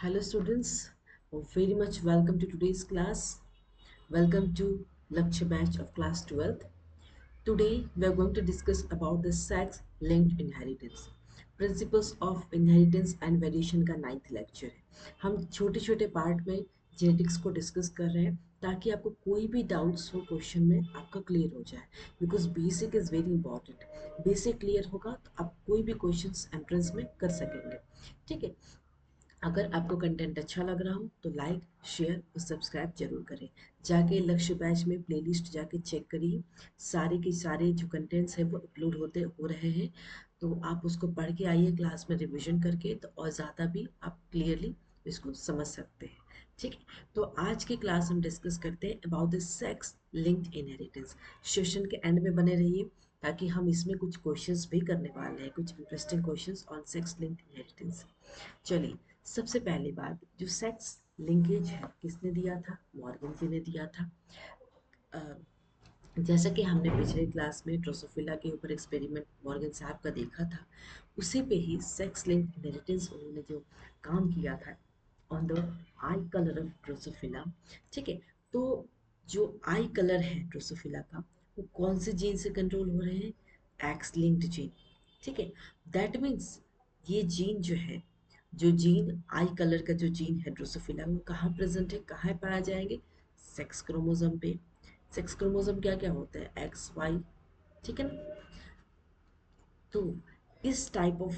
Hello students, very much welcome to today's class. Welcome to lecture batch of class 12th. Today we are going to discuss about the sex linked inheritance. Principles of inheritance and variation का 9th lecture है। हम छोटे छोटे part में genetics को discuss कर रहे हैं ताकि आपको कोई भी डाउट्स हो क्वेश्चन में आपका क्लियर हो जाए, because basic is very important. Basic clear होगा तो आप कोई भी क्वेश्चंस एंट्रेंस में कर सकेंगे। ठीक है, अगर आपको कंटेंट अच्छा लग रहा हो तो लाइक शेयर और सब्सक्राइब जरूर करें। जाके लक्ष्य बैच में प्लेलिस्ट जाके चेक करिए, सारे के सारे जो कंटेंट्स हैं वो अपलोड होते हो रहे हैं, तो आप उसको पढ़ के आइए क्लास में रिवीजन करके, तो और ज़्यादा भी आप क्लियरली इसको समझ सकते हैं। ठीक है, तो आज की क्लास हम डिस्कस करते हैं about the sex linked inheritance. Session के एंड में बने रहिए ताकि हम इसमें कुछ क्वेश्चंस भी करने वाले हैं, कुछ interesting questions on sex linked inheritance. चलिए, सबसे पहली बात, जो सेक्स लिंकेज है किसने दिया था? मॉर्गन जी ने दिया था। अ, जैसा कि हमने पिछले क्लास में ड्रोसोफिला के ऊपर एक्सपेरिमेंट मॉर्गन साहब का देखा था, उसी पे ही सेक्स लिंक्ड इनहेरिटेंस उन्होंने जो काम किया था on the I colour of Drosophila. ठीक है, तो जो आई कलर है ड्रोसोफिला का, वो कौन से जीन से कंट्रोल हो रहे हैं? X linked gene. ठीक है, दैट मीन्स ये जीन जो है, जो जीन आई कलर का जो जीन है ड्रोसोफिला, वो कहाँ प्रेजेंट है, कहाँ पाया जाएंगे? सेक्स क्रोमोसोम पे। सेक्स क्रोमोसोम क्या क्या होता है? X Y. ठीक है ना? तो इस टाइप ऑफ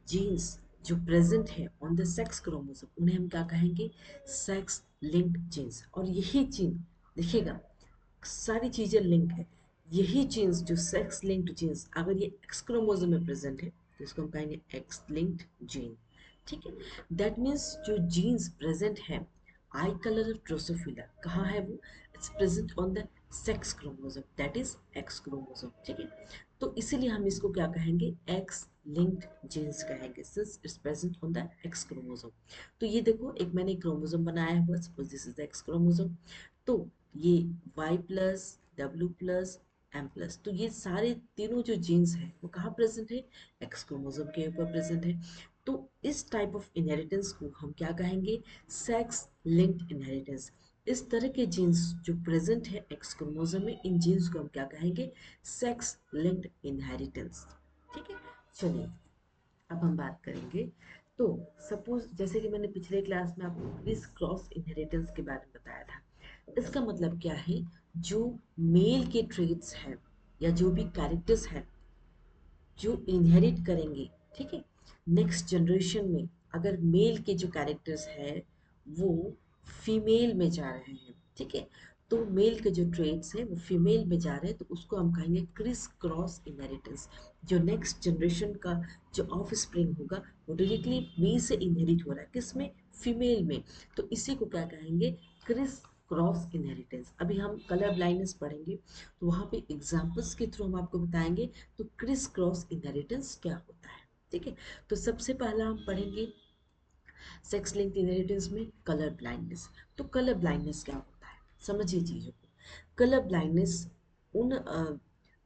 जीन्स जो प्रेजेंट है ऑन द सेक्स क्रोमोसोम, उन्हें हम क्या कहेंगे? Sex linked genes. और यही जीन, देखिएगा, सारी चीजें लिंक है। यही जीन्स जो सेक्स लिंक्ड जीन्स, अगर ये एक्स क्रोमोसोम में प्रेजेंट है तो इसको हम कहेंगे एक्स लिंक्ड जीन। ठीक है, दैट मीन्स जो जीन्स प्रेजेंट है आई कलर ऑफ ड्रोसोफिला, कहाँ है वो? It's present on the sex chromosome, that is X chromosome. ठीक है, तो इसीलिए हम इसको क्या कहेंगे? एक्स लिंक्ड जीन्स कहेंगे, since it's present on the x chromosome. तो ये देखो, एक मैंने क्रोमोसोम बनाया है, suppose this is the x chromosome. तो ये y plus W plus M plus, तो ये सारे तीनों जो जीन्स हैं वो कहाँ प्रेजेंट है? एक्स क्रोमोसोम के ऊपर प्रेजेंट है। तो इस टाइप ऑफ इनहेरिटेंस को हम क्या कहेंगे? Sex linked inheritance. इस तरह के जीन्स जो प्रेजेंट है एक्स क्रोमोसोम में, इन जीन्स को हम क्या कहेंगे? Sex linked inheritance. ठीक है, चलिए अब हम बात करेंगे। तो सपोज, जैसे कि मैंने पिछले क्लास में आपको क्रिस क्रॉस इनहेरिटेंस के बारे में बताया था, इसका मतलब क्या है? जो मेल के ट्रेड्स हैं या जो भी कैरेक्टर्स हैं जो इनहेरिट करेंगे, ठीक है, नेक्स्ट जनरेशन में, अगर मेल के जो कैरेक्टर्स हैं वो फीमेल में जा रहे हैं, ठीक है, तो मेल के जो ट्रेड्स हैं वो फीमेल में जा रहे हैं, तो उसको हम कहेंगे क्रिस क्रॉस इनहेरिटेंस। जो नेक्स्ट जनरेशन का जो ऑफ स्प्रिंग होगा वो डायरेक्टली मेल से इनहेरिट हो रहा है, किसमें? फीमेल में। तो इसी को क्या कहेंगे? Chris cross inheritance. अभी हम कलर ब्लाइंडनेस पढ़ेंगे तो वहाँ पे एग्जाम्पल्स के थ्रू हम आपको बताएंगे तो क्रिस क्रॉस इनहेरिटेंस क्या होता है। ठीक है, तो सबसे पहला हम पढ़ेंगे सेक्स लिंक्ड इनहेरिटेंस में कलर ब्लाइंडनेस। तो कलर ब्लाइंडनेस क्या होता है, समझिए चीजों को। कलर ब्लाइंडनेस उन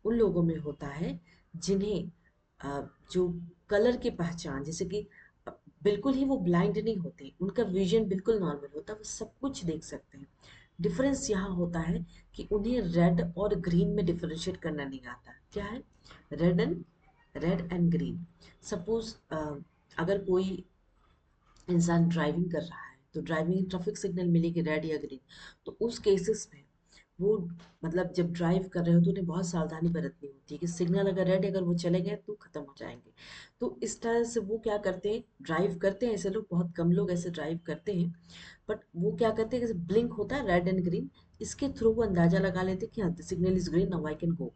लोगों में होता है जिन्हें जो कलर की पहचान, जैसे कि बिल्कुल ही वो ब्लाइंड नहीं होते, उनका विजन बिल्कुल नॉर्मल होता है, वो सब कुछ देख सकते हैं। डिफरेंस यहाँ होता है कि उन्हें रेड और ग्रीन में डिफरेंशिएट करना नहीं आता। क्या है? Red and green. सपोज अगर कोई इंसान ड्राइविंग कर रहा है तो ड्राइविंग ट्रैफिक सिग्नल मिलेगी रेड या ग्रीन, तो उस केसेस में वो, मतलब जब ड्राइव कर रहे हो तो उन्हें बहुत सावधानी बरतनी होती है कि सिग्नल अगर रेड है, अगर वो चले गए तो खत्म हो जाएंगे। तो इस तरह से वो क्या करते हैं, ड्राइव करते हैं, ऐसे लोग, बहुत कम लोग ऐसे ड्राइव करते हैं, बट वो क्या करते हैं, जैसे ब्लिंक होता है रेड एंड ग्रीन, इसके थ्रू वो अंदाजा लगा लेते हैं कि हाँ, the signal is green, now I can go.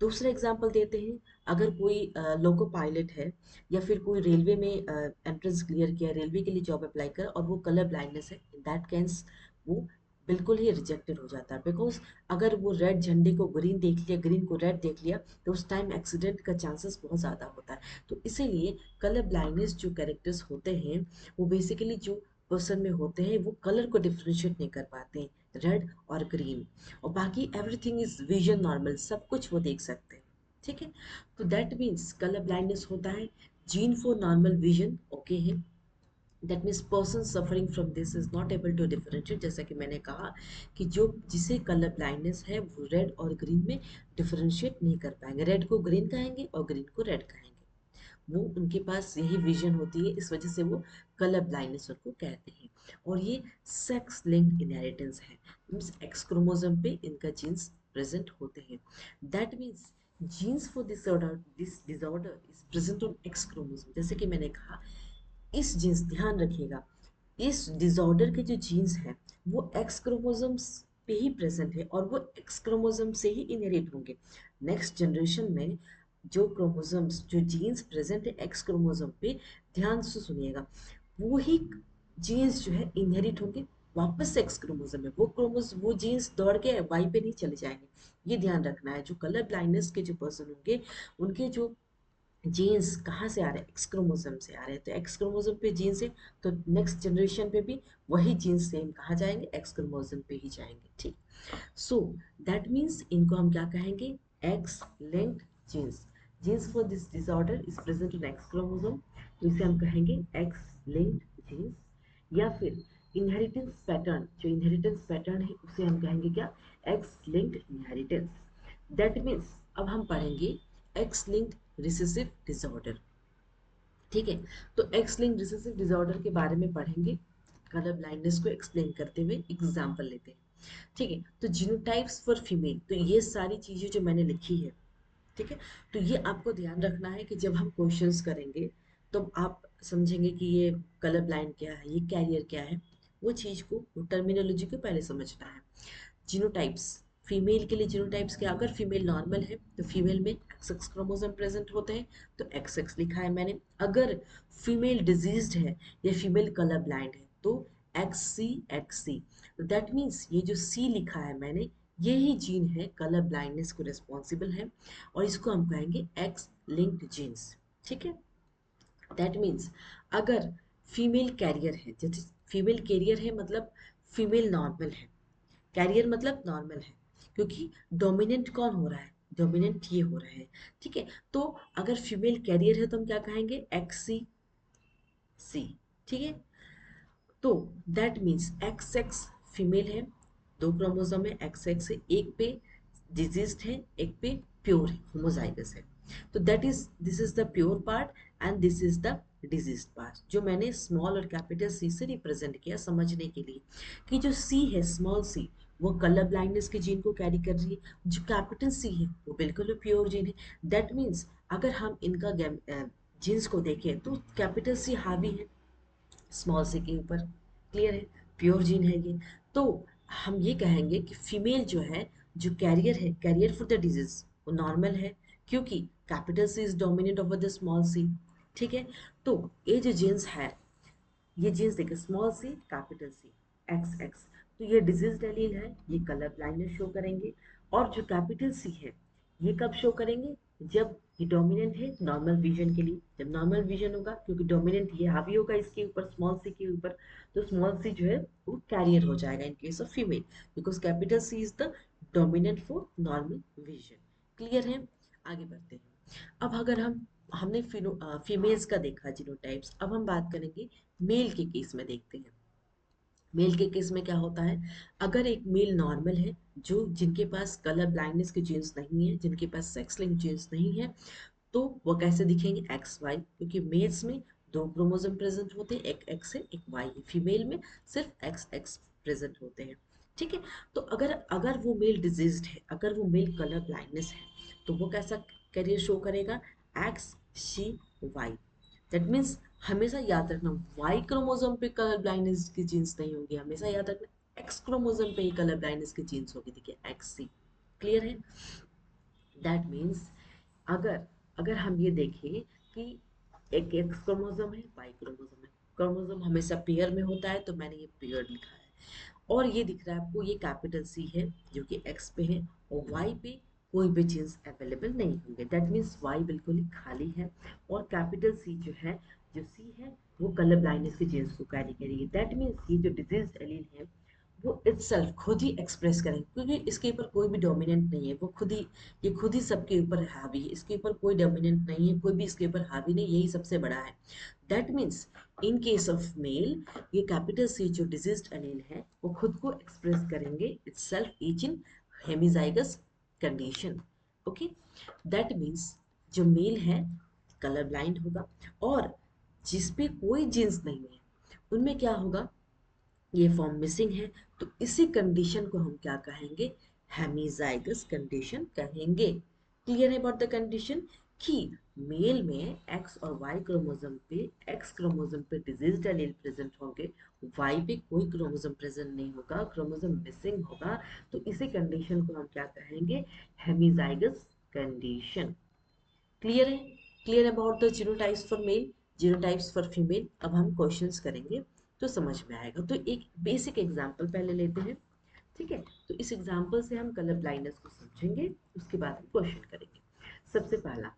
दूसरा एग्जाम्पल देते हैं, अगर कोई लोको पायलट है या फिर कोई रेलवे में एंट्रेंस क्लियर किया, रेलवे के लिए जॉब अप्लाई कर, और वो कलर ब्लाइंडनेस है, इन दैट केस वो बिल्कुल ही रिजेक्टेड हो जाता है, बिकॉज अगर वो रेड झंडे को ग्रीन देख लिया, ग्रीन को रेड देख लिया, तो उस टाइम एक्सीडेंट का चांसेस बहुत ज़्यादा होता है। तो इसीलिए कलर ब्लाइंडनेस जो कैरेक्टर्स होते हैं वो बेसिकली जो पर्सन में होते हैं वो कलर को डिफ्रेंशिएट नहीं कर पाते हैं, रेड और ग्रीन, और बाकी एवरीथिंग इज विजन नॉर्मल, सब कुछ वो देख सकते हैं। ठीक है, तो दैट मीन्स कलर ब्लाइंडनेस होता है gene for normal vision, okay है, that means person suffering from this is not able to differentiate, जैसा कि मैंने कहा कि जो जिसे कलर ब्लाइंडनेस है वो रेड और ग्रीन में डिफरेंशिएट नहीं कर पाएंगे, रेड को ग्रीन कहेंगे और ग्रीन को रेड कहेंगे, वो उनके पास यही विजन होती है, इस वजह से वो कलर ब्लाइंडनेस उनको कहते हैं। और ये सेक्स लिंक्ड इनहेरिटेंस है, मीन्स एक्स क्रोमोसोम पे इनका जीन्स प्रेजेंट होते हैं। That means genes for this disorder is present on X chromosome, जैसे कि मैंने कहा इस जीन्स, ध्यान रखिएगा, इस डिसऑर्डर के जो जीन्स हैं वो एक्स क्रोमोसोम्स पे ही प्रेजेंट है और वो एक्स क्रोमोसोम से ही इनहेरिट होंगे। नेक्स्ट जनरेशन में जो क्रोमोसोम्स, जो जीन्स प्रेजेंट है एक्स क्रोमोसोम पे, ध्यान से सुनिएगा, वो ही जीन्स जो है इनहेरिट होंगे वापस से एक्स क्रोमोसोम में, वो जीन्स दौड़ के वाई पे नहीं चले जाएंगे। ये ध्यान रखना है, जो कलर ब्लाइंडनेस के जो पर्सन होंगे उनके जो जीन्स कहाँ से आ रहे हैं, एक्स क्रोमोसोम से आ रहे हैं, तो एक्स क्रोमोसोम पे जीन्स है तो नेक्स्ट जनरेशन पे भी वही जीन्स सेम कहाँ जाएंगे, एक्स क्रोमोसोम पे ही जाएंगे। ठीक, सो दैट मीन्स इनको हम क्या कहेंगे, X linked genes. Genes for this disorder is present in X chromosome, तो इसे हम कहेंगे एक्स लिंक्ड जीन्स। या फिर इनहेरिटेंस पैटर्न, जो इनहेरिटेंस पैटर्न है उसे हम कहेंगे क्या, X linked inheritance. That means अब हम पढ़ेंगे एक्स लिंक्ड रिसेसिव डिसऑर्डर। ठीक है, तो एक्स लिंक्ड रिसेसिव डिसऑर्डर के बारे में पढ़ेंगे, कलर ब्लाइंडनेस को एक्सप्लेन करते हुए एग्जाम्पल लेते हैं। ठीक है, तो जीनोटाइप्स फॉर फीमेल, तो ये सारी चीजें जो मैंने लिखी है, ठीक है, तो ये आपको ध्यान रखना है कि जब हम क्वेश्चंस करेंगे तो आप समझेंगे कि ये कलर ब्लाइंड क्या है, ये कैरियर क्या है, वो चीज को, वो टर्मिनोलॉजी को पहले समझना है। जीनोटाइप्स, फीमेल के लिए जीनोटाइप्स क्या, अगर फीमेल नॉर्मल है तो फीमेल में एक्स एक्स क्रोमोसोम प्रेजेंट होते हैं, तो एक्स एक्स लिखा है मैंने। अगर फीमेल डिजीज्ड है या फीमेल कलर ब्लाइंड है तो एक्स सी। दैट मीन्स ये जो सी लिखा है मैंने, ये ही जीन है कलर ब्लाइंडनेस को रिस्पॉन्सिबल है, और इसको हम कहेंगे एक्स लिंक्ड जीन्स। ठीक है, दैट मीन्स अगर फीमेल कैरियर है, जैसे फीमेल कैरियर है मतलब फीमेल नॉर्मल है, कैरियर मतलब नॉर्मल है, क्योंकि डोमिनेंट कौन हो रहा है, डोमिनेंट ये हो रहा है। ठीक है, तो अगर फीमेल कैरियर है तो हम क्या कहेंगे, एक्स सी सी। ठीक है, तो that means x x female है, दो क्रोमोसोम है, एक्स एक्स है, एक पे डिजीज्ड है, एक पे प्योर है, होमोजाइगस है। तो that is, this is the pure part and this is the diseased part, जो मैंने स्मॉल और कैपिटल सी से रिप्रेजेंट किया समझने के लिए, कि जो सी है स्मॉल सी वो कलर ब्लाइंडनेस के जीन को कैरी कर रही है, जो कैपिटल सी है वो बिल्कुल प्योर जीन है। दैट मीन्स अगर हम इनका जीन्स को देखें तो कैपिटल सी हावी है स्मॉल सी के ऊपर, क्लियर है, प्योर जीन है ये। तो हम ये कहेंगे कि फीमेल जो है, जो कैरियर है, कैरियर फॉर द डिजीज वो नॉर्मल है, क्योंकि capital C is dominate over the small C. ठीक है, तो ये जो जीन्स है, ये जीन्स देखिए, small C capital C x x, तो ये डिजीज एलील है, ये कलर ब्लाइंडनेस शो करेंगे। और जो कैपिटल सी है ये कब शो करेंगे, जब ये डोमिनेंट है नॉर्मल विजन के लिए, जब नॉर्मल विजन होगा, क्योंकि डोमिनेंट ये हावी होगा इसके ऊपर स्मॉल सी के ऊपर, तो स्मॉल सी जो है वो कैरियर हो जाएगा in case of female, because capital C is the dominant for normal vision. Clear है, आगे बढ़ते हैं। अब अगर हमने फीमेल्स का देखा जीनोटाइप्स, अब हम बात करेंगे मेल के केस में, देखते हैं मेल के केस में क्या होता है। अगर एक मेल नॉर्मल है, जो जिनके पास कलर ब्लाइंडनेस के जीन्स नहीं है, जिनके पास सेक्स लिंक जीन्स नहीं है, तो वो कैसे दिखेंगे, एक्स वाई, क्योंकि मेल्स में दो क्रोमोसोम प्रेजेंट होते हैं, एक एक्स है एक वाई है, फीमेल में सिर्फ एक्स एक्स प्रेजेंट होते हैं। ठीक है, तो अगर अगर वो मेल डिजीज्ड है, अगर वो मेल कलर ब्लाइंडनेस है, तो वो कैसा करियर शो करेगा, x she Y. That means हमेशा याद रखना, वाई क्रोमोसोम पे कलर ब्लाइंडनेस की जीन्स नहीं होगी, हमेशा याद रखना एक्स क्रोमोसोम पे ही कलर ब्लाइंडनेस की जीन्स होगी, देखिए एक्स सी। क्लियर है, दैट मीन्स अगर अगर हम ये देखें कि एक एक्स क्रोमोसोम है, वाई क्रोमोसोम है, क्रोमोसोम हमेशा पेयर में होता है, तो मैंने ये पेयर लिखा है। और ये दिख रहा है आपको, ये कैपिटल सी है जो कि एक्स पे है, और वाई पे कोई भी जीन्स अवेलेबल नहीं होंगे, दैट मीन्स वाई बिल्कुल ही खाली है। और कैपिटल सी जो है, जो सी है वो कलर ब्लाइंडनेस के जीन्स को कैरी करेगी, दैट मीन्स ये जो डिजीज एलील है वो इटसेल्फ खुद ही एक्सप्रेस करेंगे, क्योंकि इसके ऊपर कोई भी डोमिनेंट नहीं है, वो खुद ही, ये खुद ही सबके ऊपर हावी है, इसके ऊपर कोई डोमिनेंट नहीं है, कोई भी इसके ऊपर हावी नहीं, यही सबसे बड़ा है। That means in case of male, ये कैपिटल सी जो डिजीज्ड एलील है वो खुद को एक्सप्रेस करेंगे itself each in hemizygous condition. Okay, that means जो मेल है कलर ब्लाइंड होगा, और जिसपे कोई जीन्स नहीं है उनमें क्या होगा, ये फॉर्म मिसिंग है, तो इसी कंडीशन को हम क्या कहेंगे, हेमीजाइगस कंडीशन कहेंगे। क्लियर है अबाउट द कंडीशन कि मेल में एक्स और वाई क्रोमोसोम पे, एक्स क्रोमोसोम पे डिजीज्ड एलील प्रेजेंट होंगे, वाई पे कोई क्रोमोसोम प्रेजेंट नहीं होगा, क्रोमोसोम मिसिंग होगा, तो इसी कंडीशन को हम क्या कहेंगे, हेमीजाइगस कंडीशन। क्लियर है, clear about the genotypes for male, genotypes for female. अब हम क्वेश्चंस करेंगे तो समझ में आएगा। तो एक बेसिक एग्जांपल पहले लेते हैं, ठीक है। तो इस एग्जांपल से हम कलर ब्लाइंडनेस को समझेंगे, उसके बाद हम क्वेश्चन करेंगे। सबसे पहला,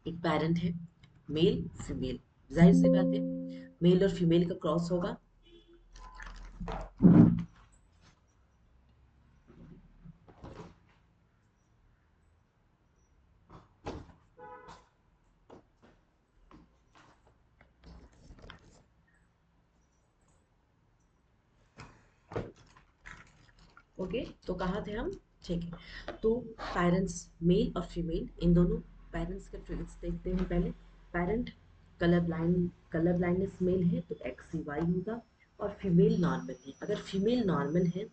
एक पेरेंट है, मेल फीमेल, जाहिर सी बात है मेल और फीमेल का क्रॉस होगा। ओके, तो कहाँ थे हम, ठीक है। तो पेरेंट्स मेल और फीमेल, इन दोनों पेरेंट्स के ट्रेट्स देखते हैं पहले। पेरेंट कलर ब्लाइंडनेस मेल है तो एक्स सी वाई होगा, और फीमेल नॉर्मल है। अगर फीमेल नॉर्मल है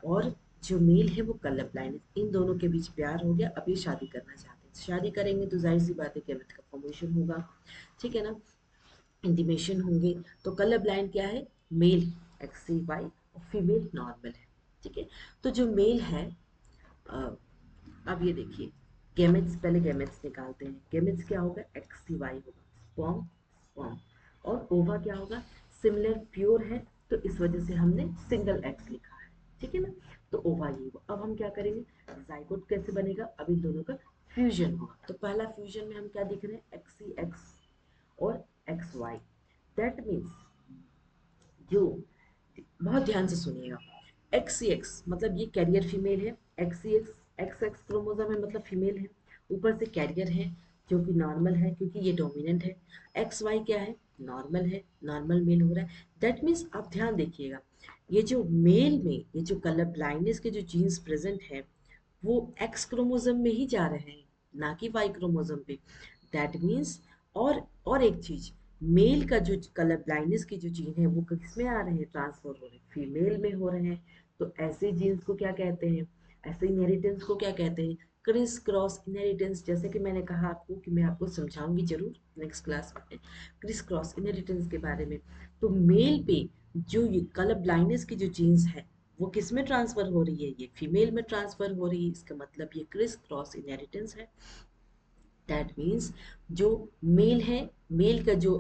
और जो मेल है वो कलर ब्लाइंड है, इन दोनों के बीच प्यार हो गया, अब ये शादी करना चाहते हैं, शादी करेंगे तो जाहिर सी बात है गैमेट का फॉर्मेशन होगा, ठीक है ना, इंटीमेशन होंगे। तो कलर ब्लाइंड क्या है, मेल एक्स सी वाई और फीमेल नॉर्मल है, ठीक है। तो जो मेल है, अ, अब ये देखिए, गैमेट्स, पहले गैमेट्स निकालते हैं। गैमेट्स क्या होगा, एक्स सी वाई होगा, स्पर्म स्पर्म, और ओवा क्या होगा, सिमिलर प्योर है, तो इस वजह से हमने सिंगल एक्स लिखा है, ठीक है ना। तो ओवा ये होगा। अब हम क्या करेंगे, जाइगोट कैसे बनेगा, अब इन दोनों का फ्यूजन होगा। तो पहला फ्यूजन में हम क्या दिख रहे हैं, एक्स सी एक्स और एक्स वाई। दैट मीन्स जो, बहुत ध्यान से सुनिएगा, एक्स सी एक्स मतलब ये कैरियर फीमेल है, x C x x x chromosome है मतलब फीमेल है, ऊपर से कैरियर है जो कि नॉर्मल है क्योंकि ये डोमिनेंट है। एक्स वाई क्या है, नॉर्मल है, नॉर्मल मेल हो रहा है। दैट मीन्स आप ध्यान देखिएगा, ये जो मेल में ये जो कलर ब्लाइंडनेस के जो जीन्स प्रेजेंट है वो एक्स क्रोमोसोम में ही जा रहे हैं, ना कि वाई क्रोमोसोम पे। दैट मीन्स, और एक चीज, मेल का जो कलर ब्लाइंडनेस की जो जीन है वो किसमें आ रहे हैं, ट्रांसफर हो रहे हैं, फीमेल में हो रहे हैं। तो ऐसे जीन्स को क्या कहते हैं, ऐसे इनहेरिटेंस को क्या कहते हैं, क्रिस क्रॉस इनहेरिटेंस। जैसे कि मैंने कहा आपको कि मैं आपको समझाऊंगी जरूर नेक्स्ट क्लास में क्रिस क्रॉस इनहेरिटेंस के बारे में। तो मेल पे जो ये कलर ब्लाइंडनेस की जो जीन्स है वो किस में ट्रांसफर हो रही है, ये फीमेल में ट्रांसफर हो रही है, इसका मतलब ये क्रिस क्रॉस इनहेरिटेंस है। दैट मीन्स जो मेल है, मेल का जो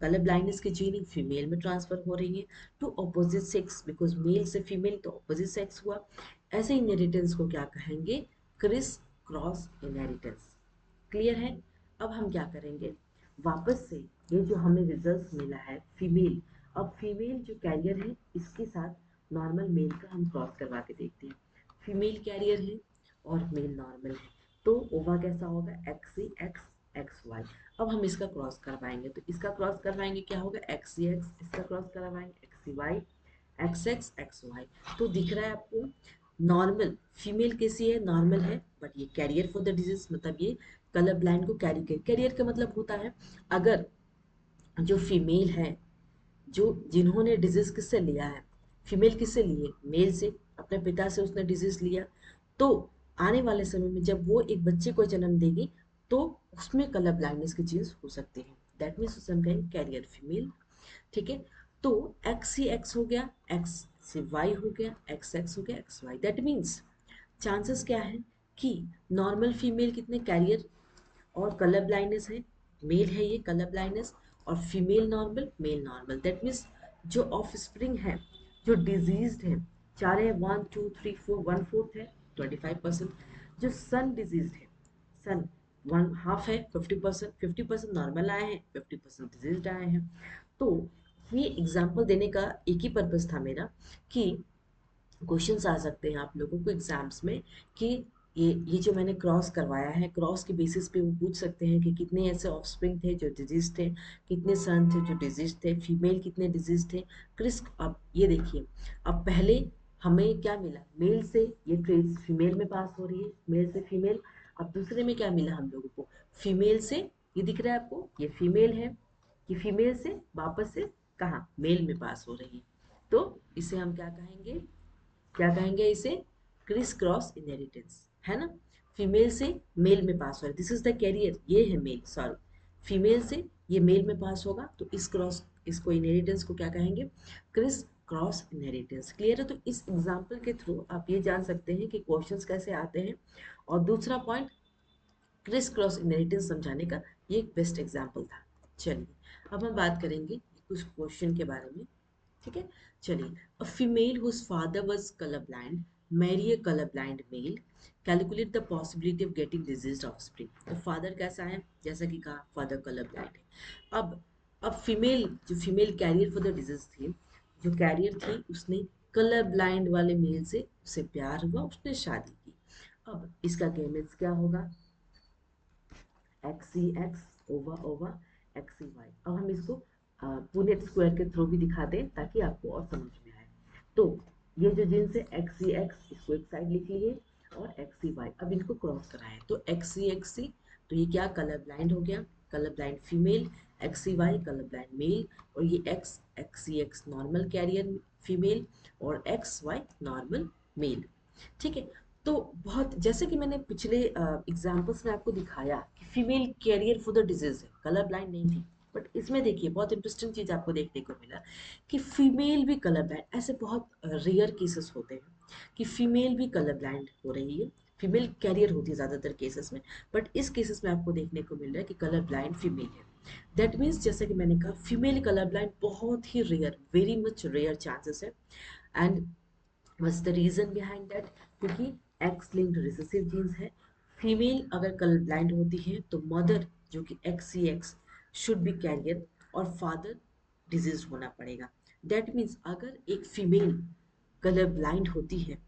कलर ब्लाइंडनेस की जीन फीमेल में ट्रांसफर हो रही है to opposite sex, because male से फीमेल तो ऑपोजिट सेक्स हुआ। ऐसे इनहेरिटेंस को क्या कहेंगे, क्रिस क्रॉस इनहेरिटेंस। क्लियर है। अब हम क्या करेंगे, वापस से ये जो हमें रिजल्ट मिला है फीमेल, अब फीमेल जो कैरियर है इसके साथ नॉर्मल मेल का हम क्रॉस करवा के देखते हैं। फीमेल कैरियर है और मेल नॉर्मल है, तो ओवा कैसा होगा, x C x x Y. अब हम इसका क्रॉस करवाएंगे, तो इसका क्रॉस करवाएंगे क्या होगा, एक्स सी एक्स, इसका क्रॉस करवाएंगे x C Y, x x x Y. तो दिख रहा है आपको, नॉर्मल फीमेल कैसी है, नॉर्मल है, बट ये कैरियर फॉर द डिजीज, मतलब ये कलर ब्लाइंड को कैरी कर, कैरियर का मतलब होता है अगर जो फीमेल है, जो जिन्होंने डिजीज किससे लिया है, फीमेल किससे लिए, मेल से, अपने पिता से उसने डिजीज लिया, तो आने वाले समय में जब वो एक बच्चे को जन्म देगी तो उसमें कलर ब्लाइंडनेस की चीज हो सकती है। दैट मीन्स उसे हम कहेंगे कैरियर फीमेल, ठीक है। तो एक्स ही एक्स हो गया, एक्स से वाई हो गया, एक्स एक्स हो गया, X Y. That means chances क्या है कि नॉर्मल फीमेल कितने कैरियर और कलर ब्लाइंडनेस है, मेल है ये कलर ब्लाइंडनेस, और female normal male normal. That means जो ऑफ स्प्रिंग है जो डिजीज्ड है, चार है, 1 2 3 4, 1/4 है, 25%। जो सन डिजीज्ड है, सन वन हाफ है, 50%, 50% नॉर्मल आए हैं, 50% डिजीज्ड आए हैं। तो ये एग्जाम्पल देने का एक ही पर्पज था मेरा कि क्वेश्चंस आ सकते हैं आप लोगों को एग्जाम्स में कि ये जो मैंने क्रॉस करवाया है, क्रॉस के बेसिस पे वो पूछ सकते हैं कि कितने ऐसे ऑफस्प्रिंग थे जो डिजीज थे, कितने सन थे जो डिजीज थे, फीमेल कितने डिजीज थे। क्रिस अब ये देखिए, अब पहले हमें क्या मिला, मेल से ये ट्रेस फीमेल में पास हो रही है, मेल से फीमेल। अब दूसरे में क्या मिला हम लोगों को, फीमेल से, ये दिख रहा है आपको, ये फीमेल है, कि फीमेल से वापस से कहाँ, मेल में पास हो रही है। तो इसे हम क्या कहेंगे, क्या कहेंगे इसे, क्रिस क्रॉस इनहेरिटेंस, है ना। फीमेल से मेल में पास हो रहा है, दिस इज द कैरियर, ये है मेल, सॉरी, फीमेल से ये मेल में पास होगा, तो इस क्रॉस, इसको इनहेरिटेंस को क्या कहेंगे, क्रिस क्रॉस इनहेरिटेंस। क्लियर है। तो इस एग्जाम्पल के थ्रू आप ये जान सकते हैं कि क्वेश्चंस कैसे आते हैं। और दूसरा पॉइंट, क्रिस क्रॉस इनहेरिटेंस समझाने का ये एक बेस्ट एग्जाम्पल था। चलिए, अब हम बात करेंगे कुछ क्वेश्चन के बारे में। ठीक है, चलिए। A female whose father was colour blind marry a colour blind male, calculate the possibility of getting disease offspring. तो फादर कैसा है, जैसा कि कहा फादर कलर ब्लाइंड है। अब फीमेल, जो female carrier for the disease थी, जो कैरियर थी, उसने कलर ब्लाइंड वाले मेल से, उससे प्यार हुआ, उसने शादी की। अब इसका केमिक्स क्या होगा, x C x over over x C Y. अब हम इसको पुनेट स्क्वायर के थ्रू भी दिखा दें ताकि आपको और समझ में आए। तो ये जो जीन्स है एक्स सी एक्स, इसको एक साइड लिख लिए, और एक्स सी वाई, अब इनको क्रॉस कराएं तो एक्स सी, तो ये क्या, कलर ब्लाइंड हो गया, colour blind female, x C Y colour blind mail, और ये x, x C x normal carrier female, और एक्स वाई नॉर्मल मेल। ठीक है। तो बहुत, जैसे कि मैंने पिछले एग्जाम्पल्स में आपको दिखाया कि female carrier for the disease है, कलर ब्लाइंड नहीं थी, बट इसमें देखिए बहुत इंटरेस्टिंग चीज आपको देखने को मिला कि फीमेल भी कलर ब्लाइंड, ऐसे बहुत रेयर केसेस होते हैं कि फीमेल भी कलर ब्लाइंड हो रही है, फीमेल कैरियर होती है ज्यादातर केसेस में, बट इस केसेस में आपको देखने को मिल रहा है कि कलर ब्लाइंड फीमेल है। दैट मीन्स, जैसे कि मैंने कहा, फीमेल कलर ब्लाइंड बहुत ही rare, very much rare chances है। And what's the reason behind that, क्योंकि एक्स लिंक्ड रिसेसिव जीन्स है। फीमेल अगर कलर ब्लाइंड होती है तो मदर, जो कि x C x, should be carrier, और फादर डिजीज होना पड़ेगा। दैट मीन्स अगर एक फीमेल कलर ब्लाइंड होती है,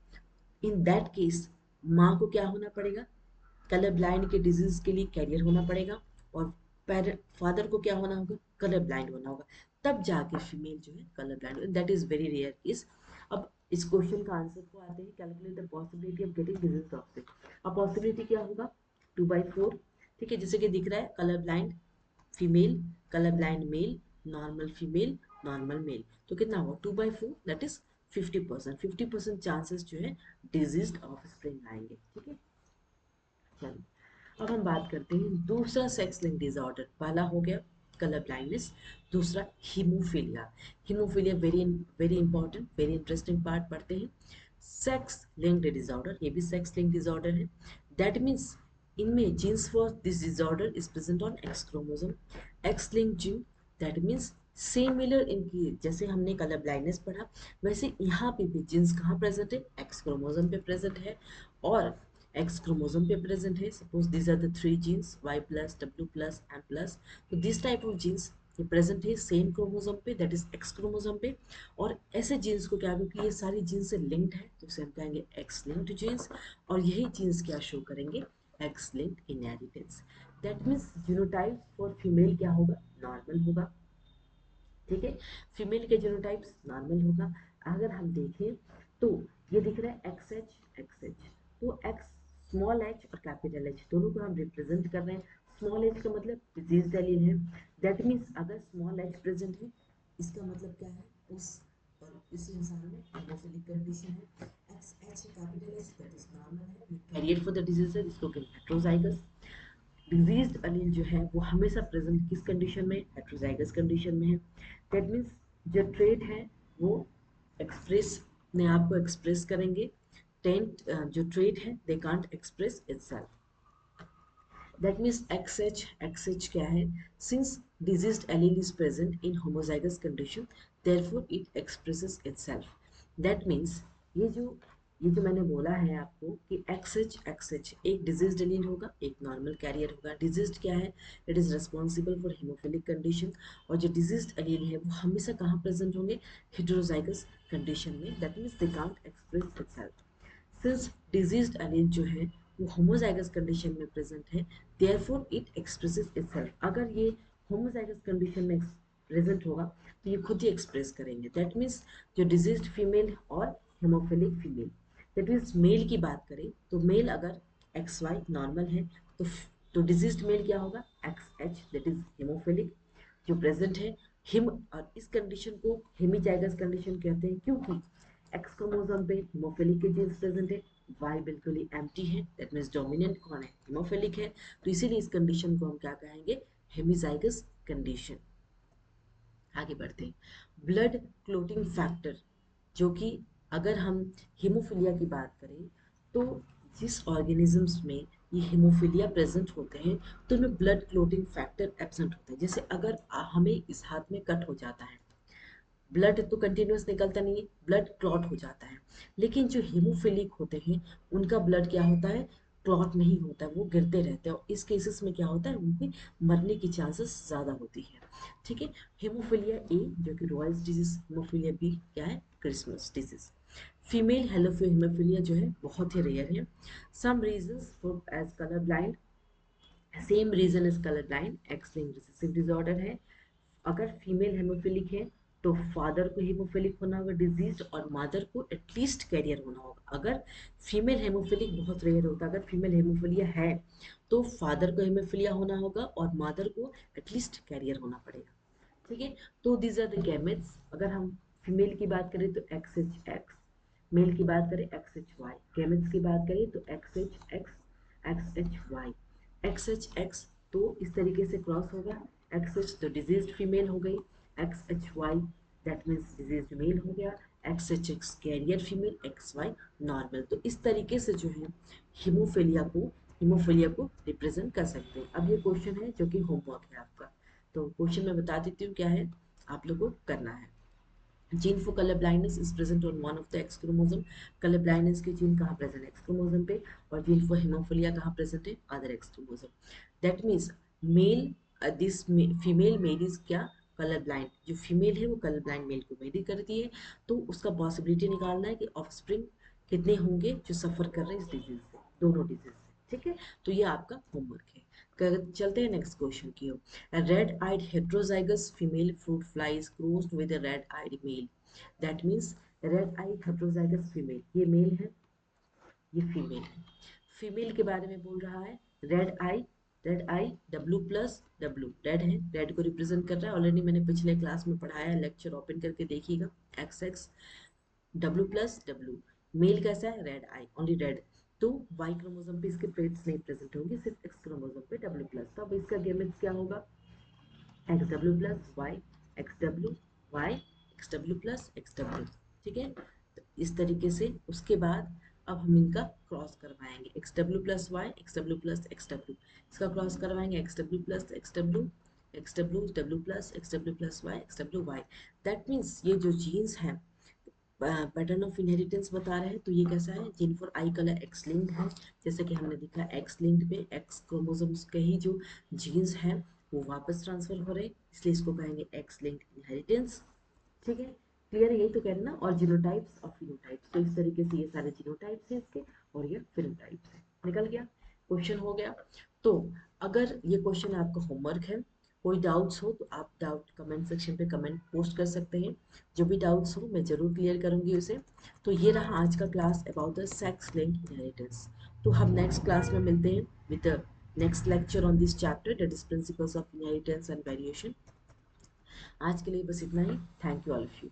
इन दैट केस माँ को क्या होना पड़ेगा, कलर ब्लाइंड के डिजीज के लिए कैरियर होना पड़ेगा, और फादर को क्या होना होगा, कलर ब्लाइंड होना होगा, तब जाके फीमेल जो है colour blind, that is very rare is. अब इस क्वेश्चन का आंसर को आते हैं, calculate the possibility of getting disease of sick. अब पॉसिबिलिटी क्या होगा, 2/4। ठीक है, जैसे कि दिख रहा है, colour blind female, colour blind male, normal female, normal male, तो कितना हुआ, 2/4, दैट इज 50%। 50% चांसेस जो है डिजीज ऑफ स्प्रिंग आएंगे। ठीक है, चलिए, अब हम बात करते हैं दूसरा सेक्स लिंक डिसऑर्डर। पहला हो गया कलर ब्लाइंडनेस, दूसरा haemophilia. Haemophilia very very important, very interesting part पढ़ते हैं। सेक्स लिंक्ड डिसऑर्डर, ये भी सेक्स लिंक डिसऑर्डर है। दैट मीन्स इनमें genes for this disorder is present on X chromosome, X link gene. That means similar इनकी, जैसे हमने colour blindness पढ़ा, वैसे यहाँ पे भी जीन्स कहाँ प्रेजेंट है, एक्स क्रोमोसोम पे प्रेजेंट है, और एक्स क्रोमोसोम पे प्रेजेंट है। Suppose these are the 3 genes, Y plus, W plus, M plus. तो दिस टाइप ऑफ जीन्स ये प्रेजेंट है सेम क्रोमोसोम पे, दैट इज एक्स क्रोमोसोम पे। और ऐसे जीन्स को क्या, क्योंकि ये सारी जीन्स से लिंक्ड है, तो इसे हम कहेंगे एक्स लिंक्ड जीन्स। और यही जीन्स क्या शो करेंगे, x linked inheritance. That means genotype for female क्या होगा, नॉर्मल होगा। ठीक है, फीमेल के जीनोटाइप्स नॉर्मल होगा। अगर हम देखें तो ये दिख रहा है एक्स एच, एक्स एच, तो एक्स, स्मॉल एच और कैपिटल एच दोनों को हम रिप्रेजेंट कर रहे हैं। स्मॉल एच का मतलब डिजीज एलील है, दैट मीन्स अगर स्मॉल एच प्रेजेंट है, इसका मतलब क्या है, उस इस इंसान में हेमोफिलिक कंडीशन है। X H capital H, that is normal है, कैरियर फॉर द डिजीज है, जिसको कहते हैं हेट्रोजाइगस। डिजीज्ड अलील जो है वो हमेशा प्रेजेंट किस कंडीशन में, हेट्रोजाइगस कंडीशन में है। दैट मीन्स जो ट्रेट है वो एक्सप्रेस, अपने आप को एक्सप्रेस करेंगे। टेंट जो ट्रेट है they can't express itself. That means X H क्या है, since diseased allele is present in homozygous condition, therefore it expresses itself. That means ये जो ये जो मैंने बोला है आपको कि एक्स एच एक डिजीज एलील होगा, एक नॉर्मल कैरियर होगा। डिजीज क्या है? It is responsible for haemophilic condition. और जो डिजीज एलील है वो हमेशा कहाँ प्रेजेंट होंगे? हेटेरोजाइगस कंडीशन में, that means they can't express itself. Since diseased allele जो है वो होमोजाइगस कंडीशन में प्रेजेंट है, देयरफॉर इट एक्सप्रेसेस इटसेल्फ। अगर ये होमोजाइगस कंडीशन में प्रेजेंट होगा तो ये खुद ही एक्सप्रेस करेंगे। दैट मीन्स जो डिजीज्ड फीमेल और haemophilic female, that means mail की बात करें तो मेल अगर एक्स वाई नॉर्मल है तो डिजीज्ड मेल क्या होगा? X H, that is haemophilic जो प्रेजेंट है। हिम और इस कंडीशन को हेमीजाइगस कंडीशन कहते हैं, क्योंकि एक्स क्रोमोसोम पे हेमोफिलिक के जीन्स प्रेजेंट है, वाई बिल्कुल ही एम्प्टी है, दैट मीन्स डोमिनेंट कौन है? हेमोफिलिक है। तो इसीलिए इस कंडीशन को हम क्या कहेंगे? Hemizygous condition. आगे बढ़ते हैं। ब्लड क्लोटिंग फैक्टर, जो कि अगर हम हीमोफिलिया की बात करें तो जिस ऑर्गेनिजम्स में ये हीमोफिलिया प्रेजेंट होते हैं तो उनमें ब्लड क्लोटिंग फैक्टर एब्सेंट होता है। जैसे अगर हमें इस हाथ में कट हो जाता है, ब्लड तो कंटिन्यूस निकलता नहीं है, ब्लड क्लॉट हो जाता है। लेकिन जो हीमोफिलिक होते हैं उनका ब्लड क्या होता है? क्लॉट नहीं होता है, वो गिरते रहते हैं। और इस केसेस में क्या होता है? उनके मरने की चांसेस ज़्यादा होती है। ठीक है। हीमोफिलिया ए जो कि रॉयल्स डिजीज, हीमोफिलिया बी क्या है? Christmas disease. फीमेल हेलोफिलिया जो है बहुत ही रेयर है। Some reasons for as colour blind, same reason is colour blind, X linked recessive disorder है। अगर फीमेल हेमोफिलिक है तो फादर को हेमोफिलिक होना होगा डिजीज, और मदर को एटलीस्ट कैरियर होना होगा। अगर फीमेल हेमोफिलिक बहुत रेयर होता है, अगर फीमेल हेमोफिलिया है तो फादर को हेमोफिलिया होना होगा और मदर को एटलीस्ट कैरियर होना पड़ेगा। ठीक है। तो दीज आर द गैमेट्स। अगर हम फीमेल की बात करें तो एक्स एच एक्स, मेल की बात करें एक्स एच वाई, गैमेट्स की बात करें तो X H X, X H Y. X H X तो इस तरीके से क्रॉस होगा, एक्स एच तो डिजीज्ड फीमेल हो गई, X H Y that means diseased male हो गया, X H X carrier female, X Y normal. तो इस तरीके से जो है हीमोफिलिया को रिप्रेजेंट कर सकते हैं। अब ये क्वेश्चन है जो कि होमवर्क है आपका, तो क्वेश्चन मैं बता देती हूँ क्या है, आप लोगों को करना है। Gene for colour blindness is present on one of the x chromosome. Colour blindness के जीन कहाँ प्रेजेंट है? एक्स क्रोमोसोम पे। और जीन फॉर हेमोफिलिया कहाँ प्रेजेंट है? Other x chromosome. That means male, this female male is क्या? Colour blind. जो female है वो कलर ब्लाइंड मेल को मेरी करती है, तो उसका पॉसिबिलिटी निकालना है कि ऑफस्प्रिंग कितने होंगे जो सफर कर रहे हैं इस डिजीज से, दोनों डिजीज से। ठीक है। तो ये आपका होमवर्क है। चलते हैं नेक्स्ट क्वेश्चन की ओर। A red-eyed heterozygous female fruit fly is crossed with a red-eyed male. That means red-eyed heterozygous female, ये मेल है, ये फीमेल है। फीमेल के बारे में बोल रहा है। Red I, red I W plus W, red है, रेड को रिप्रेजेंट कर रहा है। ऑलरेडी मैंने पिछले क्लास में पढ़ाया, लेक्चर ओपन करके देखिएगा। X X W plus W. Male कैसा है? Red eye, only red. तो वाई क्रोमोसोम पे इसके ट्रेट्स नहीं प्रेजेंट होंगे, सिर्फ एक्स क्रोमोसोम पे डब्ल्यू प्लस। तो अब इसका गेमेट्स क्या होगा? X W plus Y, X W Y, X W plus X W. ठीक है। तो इस तरीके से उसके बाद अब हम इनका क्रॉस करवाएंगे, X W plus Y, X W plus X W. इसका क्रॉस करवाएंगे X W plus X W, X W W plus X W plus Y, X W Y. That means ये जो जीन्स हैं पैटर्न ऑफ इनहेरिटेंस बता रहे हैं, तो ये कैसा है? Gene for eye colour x linked है। जैसे कि हमने देखा एक्स लिंक्ड पे एक्स क्रोमोसोम्स के ही जो जीन्स हैं वो वापस ट्रांसफर हो रहे हैं, इसलिए इसको कहेंगे एक्स लिंक्ड इनहेरिटेंस। ठीक है। क्लियर है? यही तो कह रहे हैं ना। और जीनोटाइप्स और फिनोटाइप्स, तो इस तरीके से ये सारे जीनोटाइप्स हैं इसके, और ये फिनोटाइप्स है। निकल गया, क्वेश्चन हो गया। तो अगर ये क्वेश्चन आपका होमवर्क है, कोई डाउट्स हो तो आप डाउट कमेंट सेक्शन पे कमेंट पोस्ट कर सकते हैं। जो भी डाउट्स हो मैं जरूर क्लियर करूंगी उसे। तो ये रहा आज का class about the sex linked inheritance. तो हम नेक्स्ट क्लास में मिलते हैं with the next lecture on this chapter, that is principles of inheritance and variation. आज के लिए बस इतना ही। Thank you all of you.